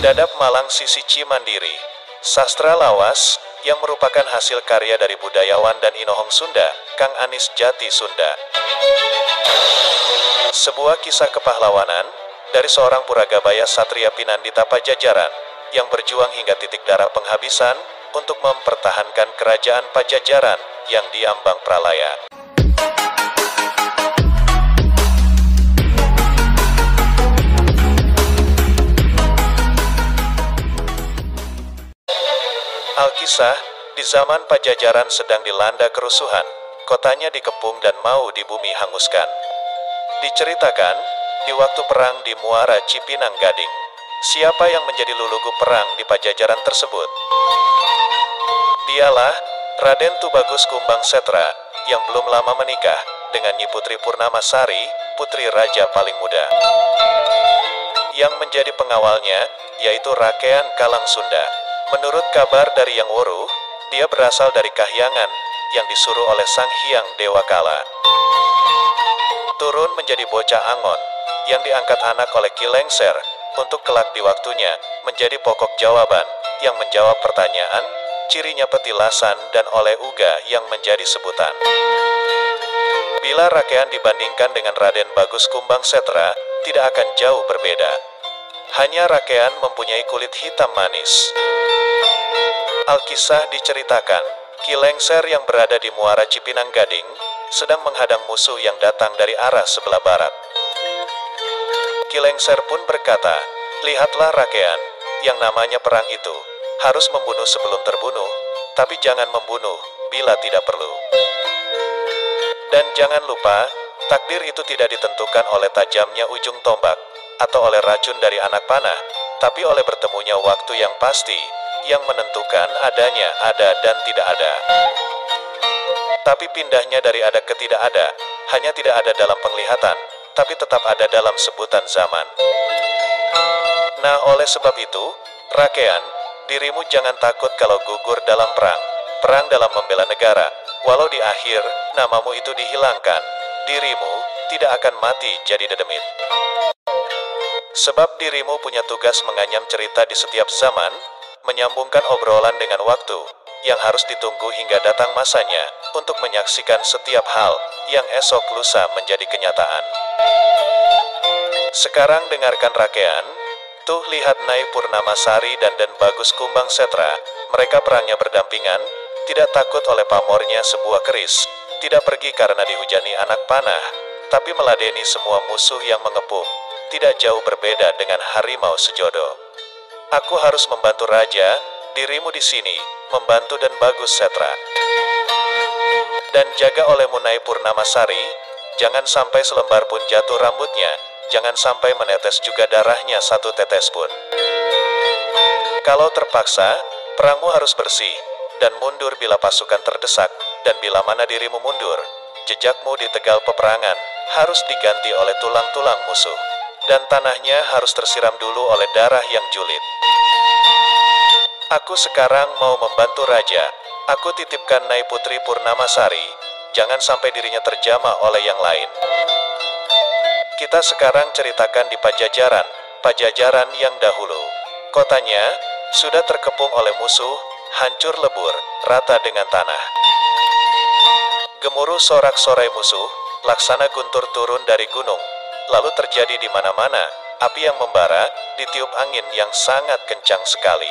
Dadap Malang Sisi Cimandiri, sastra lawas, yang merupakan hasil karya dari budayawan dan inohong Sunda, Kang Anis Jati Sunda. Sebuah kisah kepahlawanan, dari seorang Puragabaya Satria Pinandita Pajajaran, yang berjuang hingga titik darah penghabisan, untuk mempertahankan kerajaan Pajajaran, yang diambang pralaya. Alkisah, di zaman Pajajaran sedang dilanda kerusuhan, kotanya dikepung dan mau dibumi hanguskan. Diceritakan, di waktu perang di Muara Cipinang Gading, siapa yang menjadi lulugu perang di Pajajaran tersebut? Dialah Raden Tubagus Kumbang Setra, yang belum lama menikah dengan Nyi Putri Purnamasari, putri raja paling muda. Yang menjadi pengawalnya, yaitu Rakean Kalang Sunda. Menurut kabar dari Yang Woro, dia berasal dari Kahyangan, yang disuruh oleh Sang Hyang Dewa Kala. Turun menjadi bocah Angon, yang diangkat anak oleh Ki Lengser, untuk kelak di waktunya, menjadi pokok jawaban, yang menjawab pertanyaan, cirinya petilasan dan oleh uga yang menjadi sebutan. Bila Rakean dibandingkan dengan Raden Bagus Kumbang Setra, tidak akan jauh berbeda. Hanya Rakean mempunyai kulit hitam manis. Alkisah diceritakan, Ki Lengser yang berada di Muara Cipinang Gading, sedang menghadang musuh yang datang dari arah sebelah barat. Ki Lengser pun berkata, "Lihatlah Rakean, yang namanya perang itu, harus membunuh sebelum terbunuh, tapi jangan membunuh bila tidak perlu. Dan jangan lupa, takdir itu tidak ditentukan oleh tajamnya ujung tombak, atau oleh racun dari anak panah, tapi oleh bertemunya waktu yang pasti, yang menentukan adanya ada dan tidak ada. Tapi pindahnya dari ada ke tidak ada, hanya tidak ada dalam penglihatan, tapi tetap ada dalam sebutan zaman. Nah, oleh sebab itu, Rakean, dirimu jangan takut kalau gugur dalam perang, perang dalam membela negara, walau di akhir, namamu itu dihilangkan, dirimu tidak akan mati jadi dedemit. Sebab dirimu punya tugas menganyam cerita di setiap zaman, menyambungkan obrolan dengan waktu, yang harus ditunggu hingga datang masanya, untuk menyaksikan setiap hal, yang esok lusa menjadi kenyataan. Sekarang dengarkan Rakean, tuh lihat Nyai Purnamasari dan Den Bagus Kumbang Setra, mereka perangnya berdampingan, tidak takut oleh pamornya sebuah keris, tidak pergi karena dihujani anak panah, tapi meladeni semua musuh yang mengepung, tidak jauh berbeda dengan harimau sejodo. Aku harus membantu raja, dirimu di sini, membantu Den Bagus Setra. Dan jaga olehmu Nyai Purnamasari, jangan sampai selembar pun jatuh rambutnya, jangan sampai menetes juga darahnya satu tetes pun. Kalau terpaksa, perangmu harus bersih, dan mundur bila pasukan terdesak, dan bila mana dirimu mundur, jejakmu di tegal peperangan, harus diganti oleh tulang-tulang musuh, dan tanahnya harus tersiram dulu oleh darah yang julid. Aku sekarang mau membantu raja, aku titipkan Nyai Putri Purnamasari, jangan sampai dirinya terjamah oleh yang lain. Kita sekarang ceritakan di Pajajaran, Pajajaran yang dahulu. Kotanya, sudah terkepung oleh musuh, hancur lebur, rata dengan tanah. Gemuruh sorak-sorai musuh, laksana guntur turun dari gunung, lalu terjadi di mana-mana, api yang membara, ditiup angin yang sangat kencang sekali.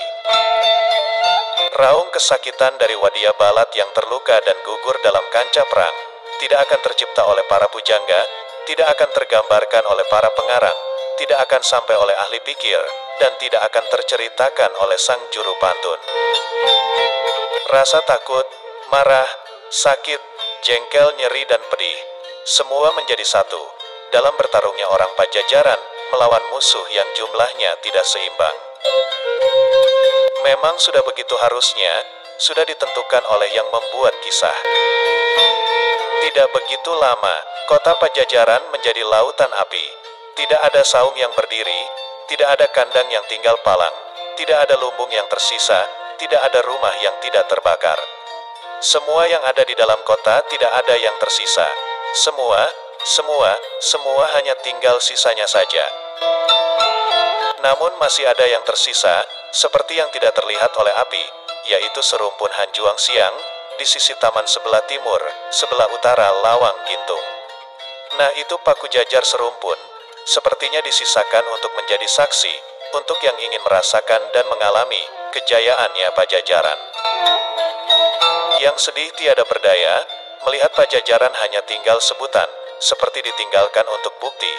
Raung kesakitan dari Wadia Balat yang terluka dan gugur dalam kancah perang, tidak akan tercipta oleh para pujangga, tidak akan tergambarkan oleh para pengarang, tidak akan sampai oleh ahli pikir, dan tidak akan terceritakan oleh sang juru pantun. Rasa takut, marah, sakit, jengkel, nyeri, dan pedih, semua menjadi satu, dalam bertarungnya orang Pajajaran, melawan musuh yang jumlahnya tidak seimbang. Memang sudah begitu harusnya, sudah ditentukan oleh yang membuat kisah. Tidak begitu lama, kota Pajajaran menjadi lautan api. Tidak ada saung yang berdiri, tidak ada kandang yang tinggal palang, tidak ada lumbung yang tersisa, tidak ada rumah yang tidak terbakar. Semua yang ada di dalam kota tidak ada yang tersisa. Semua hanya tinggal sisanya saja. Namun masih ada yang tersisa, seperti yang tidak terlihat oleh api, yaitu serumpun Hanjuang Siang, di sisi taman sebelah timur, sebelah utara Lawang Gintung. Nah itu paku jajar serumpun, sepertinya disisakan untuk menjadi saksi, untuk yang ingin merasakan dan mengalami kejayaannya Pajajaran. Yang sedih tiada berdaya, melihat Pajajaran hanya tinggal sebutan, seperti ditinggalkan untuk bukti,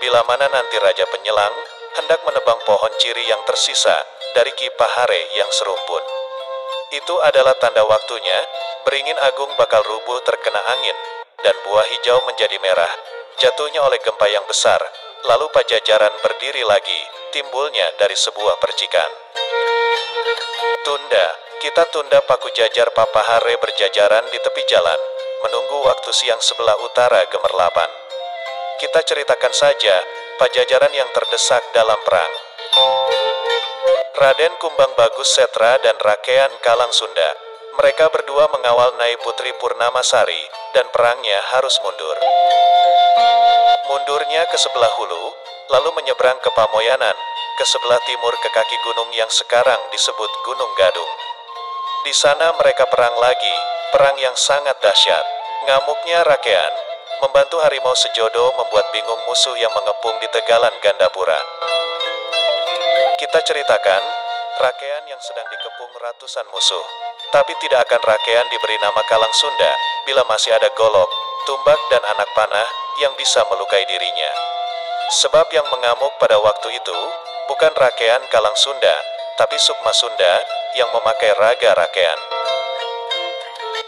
bila mana nanti Raja Penyelang hendak menebang pohon ciri yang tersisa dari Ki Pahare yang serumpun. Itu adalah tanda waktunya, beringin agung bakal rubuh terkena angin, dan buah hijau menjadi merah, jatuhnya oleh gempa yang besar, lalu Pajajaran berdiri lagi, timbulnya dari sebuah percikan. Kita tunda paku jajar Papahare berjajaran di tepi jalan, menunggu waktu siang sebelah utara gemerlapan. Kita ceritakan saja, Pajajaran yang terdesak dalam perang. Raden Kumbang Bagus Setra dan Rakean Kalang Sunda, mereka berdua mengawal Nyai Putri Purnamasari, dan perangnya harus mundur. Mundurnya ke sebelah hulu, lalu menyeberang ke Pamoyanan, ke sebelah timur ke kaki gunung yang sekarang disebut Gunung Gadung. Di sana mereka perang lagi, perang yang sangat dahsyat. Ngamuknya Rakean, membantu harimau sejodo membuat bingung musuh yang mengepung di tegalan Gandapura. Kita ceritakan, Rakean yang sedang dikepung ratusan musuh. Tapi tidak akan Rakean diberi nama Kalang Sunda, bila masih ada golok, tumbak dan anak panah yang bisa melukai dirinya. Sebab yang mengamuk pada waktu itu, bukan Rakean Kalang Sunda, tapi Sukma Sunda yang memakai raga Rakean.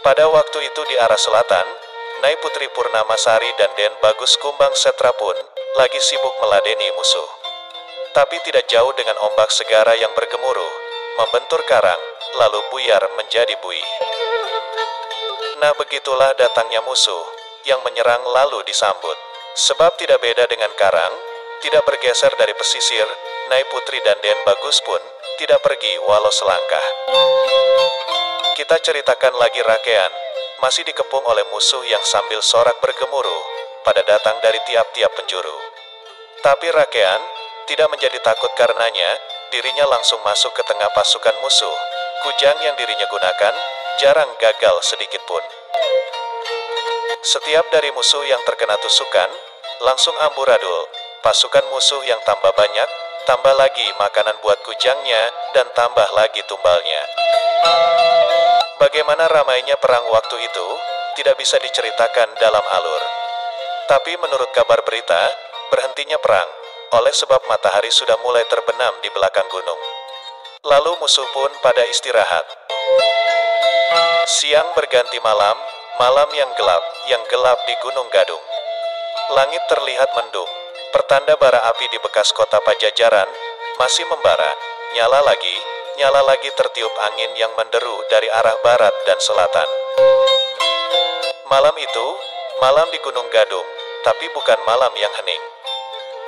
Pada waktu itu di arah selatan, Nyai Putri Purnamasari dan Den Bagus Kumbang Setra pun lagi sibuk meladeni musuh. Tapi tidak jauh dengan ombak segara yang bergemuruh, membentur karang, lalu buyar menjadi buih. Nah begitulah datangnya musuh, yang menyerang lalu disambut. Sebab tidak beda dengan karang, tidak bergeser dari pesisir, Nyai Putri dan Den Bagus pun tidak pergi walau selangkah. Kita ceritakan lagi Rakean, masih dikepung oleh musuh yang sambil sorak bergemuruh, pada datang dari tiap-tiap penjuru. Tapi Rakean tidak menjadi takut karenanya, dirinya langsung masuk ke tengah pasukan musuh. Kujang yang dirinya gunakan, jarang gagal sedikit pun. Setiap dari musuh yang terkena tusukan, langsung amburadul. Pasukan musuh yang tambah banyak, tambah lagi makanan buat kujangnya, dan tambah lagi tumbalnya. Bagaimana ramainya perang waktu itu, tidak bisa diceritakan dalam alur. Tapi menurut kabar berita, berhentinya perang, oleh sebab matahari sudah mulai terbenam di belakang gunung. Lalu musuh pun pada istirahat. Siang berganti malam, malam yang gelap di Gunung Gadung. Langit terlihat mendung, pertanda bara api di bekas kota Pajajaran masih membara, nyala lagi tertiup angin yang menderu dari arah barat dan selatan. Malam itu, malam di Gunung Gadung, tapi bukan malam yang hening.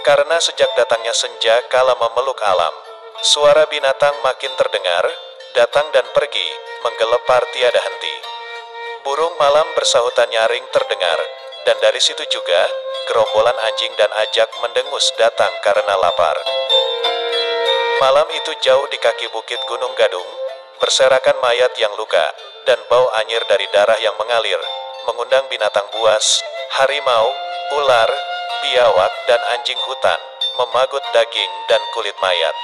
Karena sejak datangnya senja kala memeluk alam, suara binatang makin terdengar, datang dan pergi, menggelepar tiada henti. Burung malam bersahutan nyaring terdengar, dan dari situ juga, gerombolan anjing dan ajak mendengus datang karena lapar. Malam itu jauh di kaki bukit Gunung Gadung, berserakan mayat yang luka, dan bau anyir dari darah yang mengalir, mengundang binatang buas, harimau, ular, biawak, dan anjing hutan, memagut daging dan kulit mayat.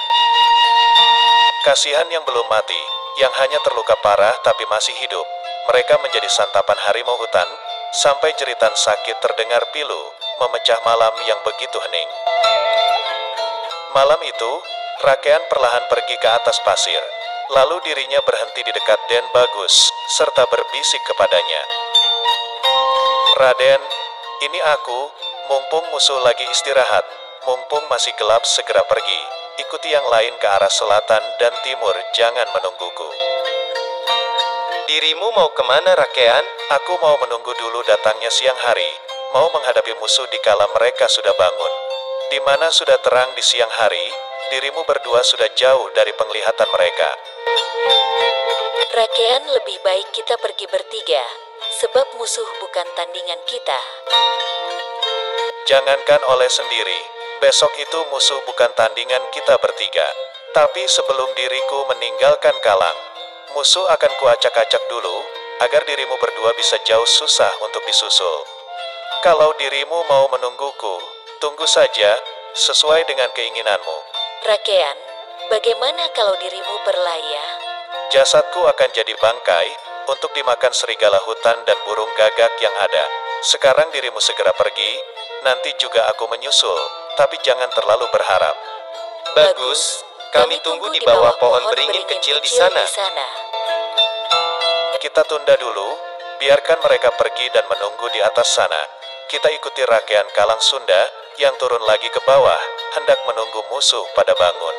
Kasihan yang belum mati, yang hanya terluka parah tapi masih hidup, mereka menjadi santapan harimau hutan, sampai jeritan sakit terdengar pilu, memecah malam yang begitu hening. Malam itu, Rakean perlahan pergi ke atas pasir, lalu dirinya berhenti di dekat Den Bagus, serta berbisik kepadanya. Raden, ini aku, mumpung musuh lagi istirahat, mumpung masih gelap segera pergi, ikuti yang lain ke arah selatan dan timur, jangan menungguku. Dirimu mau kemana Rakean? Aku mau menunggu dulu datangnya siang hari, mau menghadapi musuh dikala mereka sudah bangun. Di mana sudah terang di siang hari, dirimu berdua sudah jauh dari penglihatan mereka. Rakean, lebih baik kita pergi bertiga, sebab musuh bukan tandingan kita. Jangankan oleh sendiri, Besok itu musuh bukan tandingan kita bertiga. Tapi sebelum diriku meninggalkan Kalang, musuh akan kuacak-acak dulu, agar dirimu berdua bisa jauh susah untuk disusul. Kalau dirimu mau menungguku, tunggu saja, sesuai dengan keinginanmu. Rakean, bagaimana kalau dirimu berlaya? Jasadku akan jadi bangkai, untuk dimakan serigala hutan dan burung gagak yang ada. Sekarang dirimu segera pergi, nanti juga aku menyusul, tapi jangan terlalu berharap. Bagus, kami tunggu di bawah pohon beringin kecil di sana. Kita tunda dulu, biarkan mereka pergi dan menunggu di atas sana. Kita ikuti Rakean Kalang Sunda, yang turun lagi ke bawah, hendak menunggu musuh pada bangun.